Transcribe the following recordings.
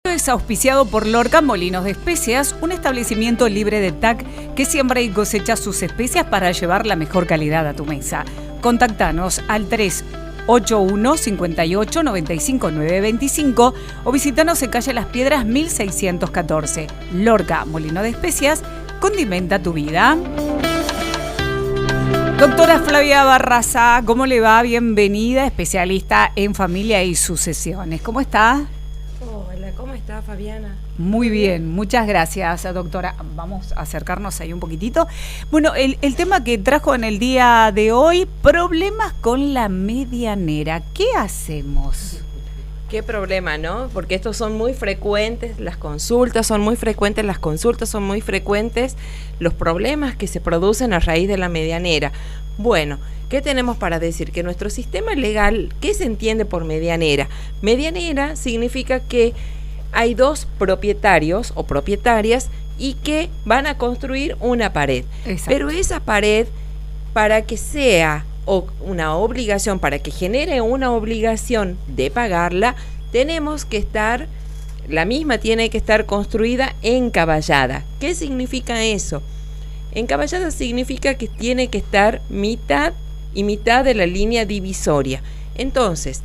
Es auspiciado por Lorca Molinos de Especias, un establecimiento libre de TAC que siembra y cosecha sus especias para llevar la mejor calidad a tu mesa. Contactanos al 381 58 95 925 o visitanos en calle Las Piedras 1614. Lorca Molino de Especias, condimenta tu vida. Doctora Flavia Barraza, ¿cómo le va? Bienvenida, especialista en familia y sucesiones. ¿Cómo está? Hola, ¿cómo está, Fabiana? Muy bien, muchas gracias, doctora. Vamos a acercarnos ahí un poquitito. Bueno, el tema que trajo en el día de hoy, problemas con la medianera. ¿Qué hacemos? Qué problema, ¿no? Porque estos son muy frecuentes, las consultas son muy frecuentes, los problemas que se producen a raíz de la medianera. Bueno, ¿qué tenemos para decir? Que nuestro sistema legal, ¿qué se entiende por medianera? Medianera significa que hay dos propietarios o propietarias y que van a construir una pared. Exacto. Pero esa pared, para que sea una obligación, para que genere una obligación de pagarla, la misma tiene que estar construida encaballada. ¿Qué significa eso? Encaballada significa que tiene que estar mitad y mitad de la línea divisoria. Entonces,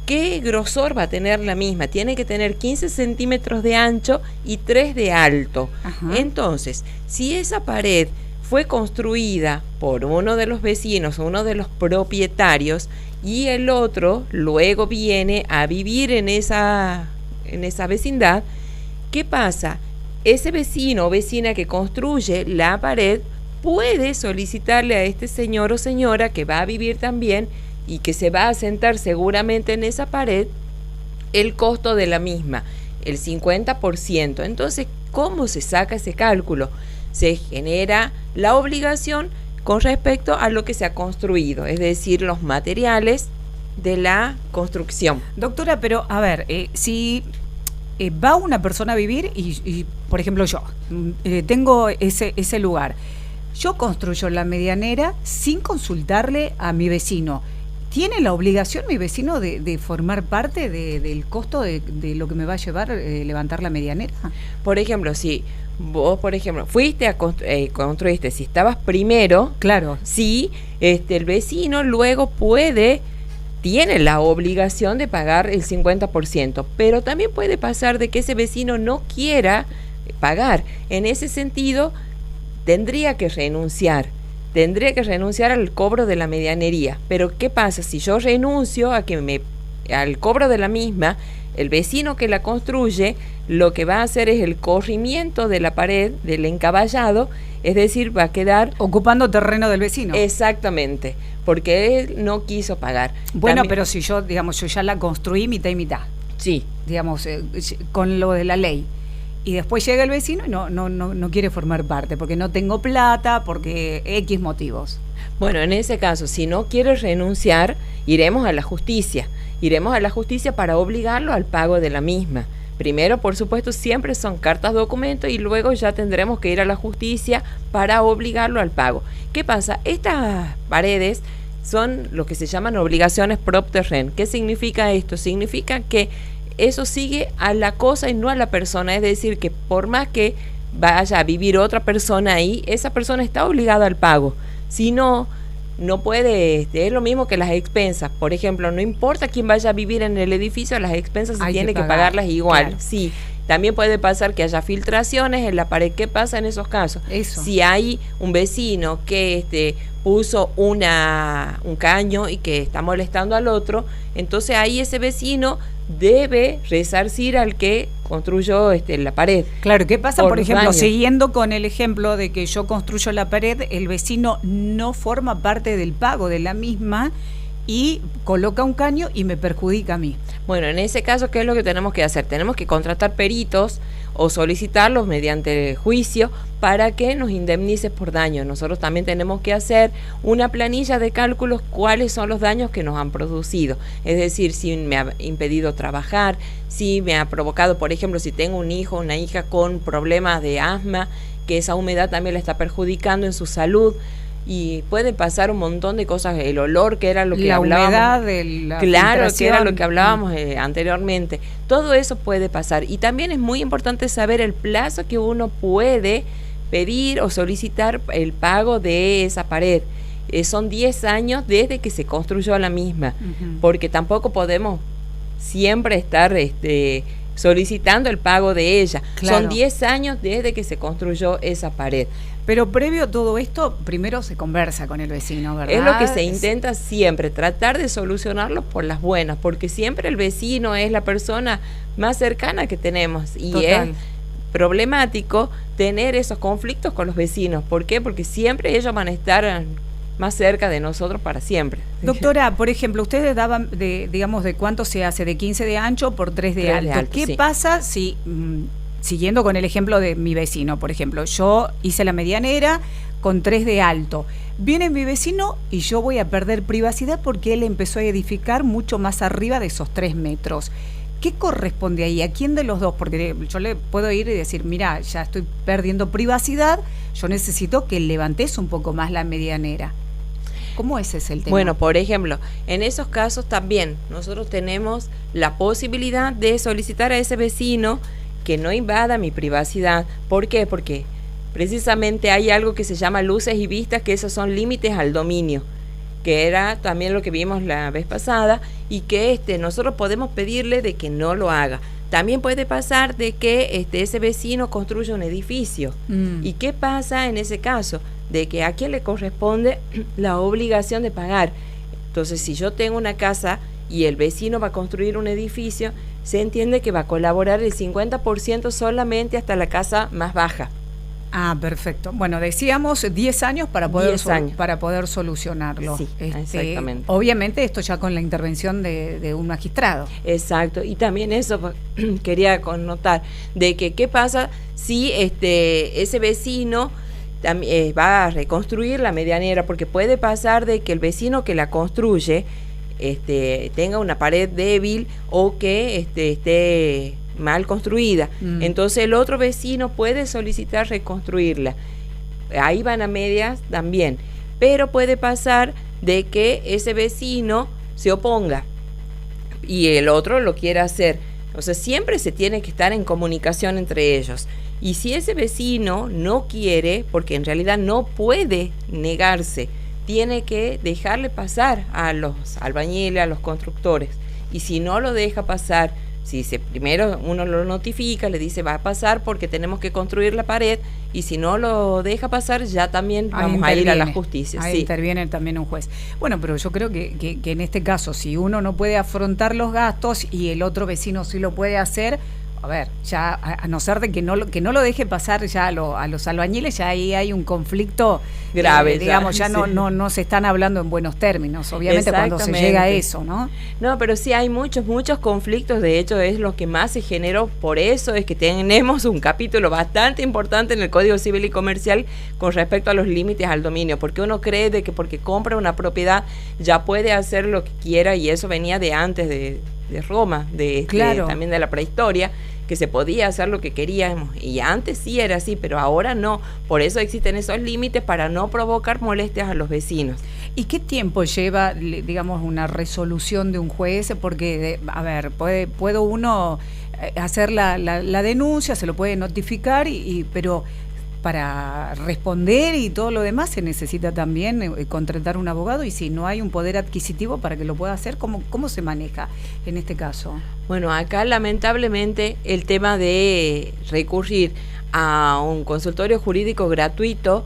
¿qué grosor va a tener la misma? Tiene que tener 15 centímetros de ancho y 3 de alto. Ajá. Entonces, si esa pared fue construida por uno de los vecinos, uno de los propietarios, y el otro luego viene a vivir en esa vecindad, ¿qué pasa? Ese vecino o vecina que construye la pared puede solicitarle a este señor o señora que va a vivir también y que se va a sentar seguramente en esa pared el costo de la misma, el 50%. Entonces, ¿cómo se saca ese cálculo? Se genera la obligación con respecto a lo que se ha construido, es decir, los materiales de la construcción. Doctora, pero a ver, si va una persona a vivir y por ejemplo yo tengo ese lugar, yo construyo la medianera sin consultarle a mi vecino. ¿Tiene la obligación mi vecino de formar parte del costo de lo que me va a llevar levantar la medianera? Por ejemplo, si vos, fuiste a construiste, si estabas primero, claro, sí, el vecino luego tiene la obligación de pagar el 50%, pero también puede pasar de que ese vecino no quiera pagar. En ese sentido, tendría que renunciar al cobro de la medianería. Pero ¿qué pasa? Si yo renuncio al cobro de la misma, el vecino que la construye lo que va a hacer es el corrimiento de la pared, del encaballado, es decir, va a quedar ocupando terreno del vecino. Exactamente, porque él no quiso pagar. Bueno, también, pero si yo ya la construí mitad y mitad. Sí. Digamos, con lo de la ley. Y después llega el vecino y no quiere formar parte, porque no tengo plata, porque X motivos. Bueno, en ese caso, si no quiere renunciar, iremos a la justicia para obligarlo al pago de la misma. Primero, por supuesto, siempre son cartas documento y luego ya tendremos que ir a la justicia para obligarlo al pago. ¿Qué pasa? Estas paredes son lo que se llaman obligaciones prop terren. ¿Qué significa esto? Significa que eso sigue a la cosa y no a la persona, es decir, que por más que vaya a vivir otra persona ahí, esa persona está obligada al pago. Si no puede, es lo mismo que las expensas. Por ejemplo, no importa quién vaya a vivir en el edificio, las expensas se tiene que pagarlas igual. Claro. Sí, también puede pasar que haya filtraciones en la pared. ¿Qué pasa en esos casos? Eso. Si hay un vecino que puso un caño y que está molestando al otro, entonces ahí ese vecino debe resarcir al que construyó la pared. Claro, ¿qué pasa? Por ejemplo, siguiendo con el ejemplo de que yo construyo la pared, el vecino no forma parte del pago de la misma y coloca un caño y me perjudica a mí. Bueno, en ese caso, ¿qué es lo que tenemos que hacer? Tenemos que contratar peritos o solicitarlos mediante juicio para que nos indemnice por daño. Nosotros también tenemos que hacer una planilla de cálculos cuáles son los daños que nos han producido. Es decir, si me ha impedido trabajar, si me ha provocado, por ejemplo, si tengo un hijo o una hija con problemas de asma, que esa humedad también le está perjudicando en su salud. y puede pasar un montón de cosas, el olor que era lo que la hablábamos. Humedad de la claro, que era filtración. lo que hablábamos anteriormente. Todo eso puede pasar. Y también es muy importante saber el plazo que uno puede pedir o solicitar el pago de esa pared. Son 10 años desde que se construyó la misma, porque tampoco podemos siempre estar solicitando el pago de ella. Claro. Son 10 años desde que se construyó esa pared. Pero previo a todo esto, primero se conversa con el vecino, ¿verdad? Es lo que se intenta siempre, tratar de solucionarlo por las buenas, porque siempre el vecino es la persona más cercana que tenemos y Total. es problemático tener esos conflictos con los vecinos. ¿Por qué? Porque siempre ellos van a estar más cerca de nosotros para siempre. Doctora, por ejemplo, ustedes daban, digamos, de cuánto se hace, de 15 de ancho por 3 de 3 alto. de alto, ¿Qué sí. pasa si, siguiendo con el ejemplo de mi vecino, por ejemplo, yo hice la medianera con 3 de alto, viene mi vecino y yo voy a perder privacidad porque él empezó a edificar mucho más arriba de esos 3 metros? ¿Qué corresponde ahí? ¿A quién de los dos? Porque yo le puedo ir y decir, mira, ya estoy perdiendo privacidad, yo necesito que levantes un poco más la medianera. ¿Cómo ese es el tema? Bueno, por ejemplo, en esos casos también nosotros tenemos la posibilidad de solicitar a ese vecino que no invada mi privacidad. ¿Por qué? Porque precisamente hay algo que se llama luces y vistas, que esos son límites al dominio, que era también lo que vimos la vez pasada, y que nosotros podemos pedirle de que no lo haga. También puede pasar de que ese vecino construya un edificio. ¿Y qué pasa en ese caso? De que a quién le corresponde la obligación de pagar. Entonces, si yo tengo una casa y el vecino va a construir un edificio, se entiende que va a colaborar el 50% solamente hasta la casa más baja. Ah, perfecto. Bueno, decíamos 10 años para poder, 10 años. Para poder solucionarlo. Sí, exactamente. Obviamente esto ya con la intervención de un magistrado. Exacto. Y también eso quería connotar, de que qué pasa si ese vecino va a reconstruir la medianera, porque puede pasar de que el vecino que la construye tenga una pared débil o que esté mal construida. Entonces el otro vecino puede solicitar reconstruirla. Ahí van a medias también. Pero puede pasar de que ese vecino se oponga y el otro lo quiera hacer. O sea, siempre se tiene que estar en comunicación entre ellos. Y si ese vecino no quiere, porque en realidad no puede negarse, tiene que dejarle pasar a los albañiles, a los constructores. Y si no lo deja pasar, primero uno lo notifica, le dice va a pasar porque tenemos que construir la pared, y si no lo deja pasar, ya también vamos a ir a la justicia. Ahí interviene también un juez. Bueno, pero yo creo que en este caso, si uno no puede afrontar los gastos y el otro vecino sí lo puede hacer, a ver, ya a no ser de que no lo deje pasar ya a los albañiles, ya ahí hay un conflicto grave, digamos, ya sí. no se están hablando en buenos términos, obviamente cuando se llega a eso, ¿no? No, pero sí hay muchos conflictos, de hecho es lo que más se generó, por eso es que tenemos un capítulo bastante importante en el Código Civil y Comercial con respecto a los límites al dominio, porque uno cree de que porque compra una propiedad ya puede hacer lo que quiera, y eso venía de antes de Roma, claro. También de la prehistoria, que se podía hacer lo que queríamos, y antes sí era así, pero ahora no. Por eso existen esos límites, para no provocar molestias a los vecinos. ¿Y qué tiempo lleva, digamos, una resolución de un juez? Porque, a ver, puedo uno hacer la denuncia, se lo puede notificar, pero para responder y todo lo demás se necesita también contratar un abogado, y si no hay un poder adquisitivo para que lo pueda hacer, ¿cómo se maneja en este caso? Bueno, acá lamentablemente el tema de recurrir a un consultorio jurídico gratuito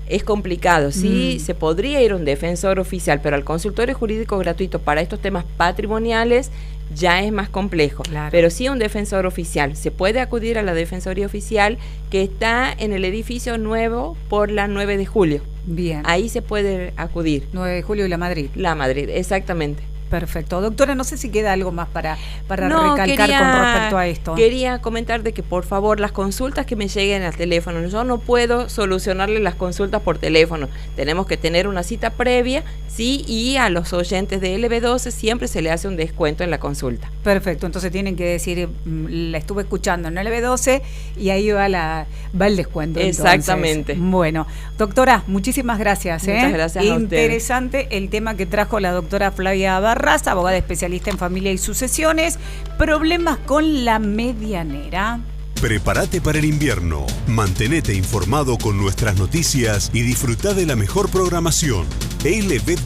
es complicado. Sí, se podría ir a un defensor oficial, pero al consultorio jurídico gratuito para estos temas patrimoniales ya es más complejo. Claro. Pero sí un defensor oficial. Se puede acudir a la defensoría oficial que está en el edificio nuevo por la 9 de julio. Bien. Ahí se puede acudir. 9 de julio y la Madrid. La Madrid, exactamente. Perfecto. Doctora, no sé si queda algo más para recalcar con respecto a esto. Quería comentar de que por favor las consultas que me lleguen al teléfono, yo no puedo solucionarle las consultas por teléfono, tenemos que tener una cita previa, sí, y a los oyentes de LB12 siempre se le hace un descuento en la consulta. Perfecto, entonces tienen que decir, la estuve escuchando en LB12 y ahí va el descuento. Exactamente. Entonces. Bueno, doctora, muchísimas gracias. Muchas gracias a usted. Interesante el tema que trajo la doctora Flavia Barras, abogada especialista en familia y sucesiones. Problemas con la medianera. Prepárate para el invierno, mantenete informado con nuestras noticias y disfruta de la mejor programación. LB12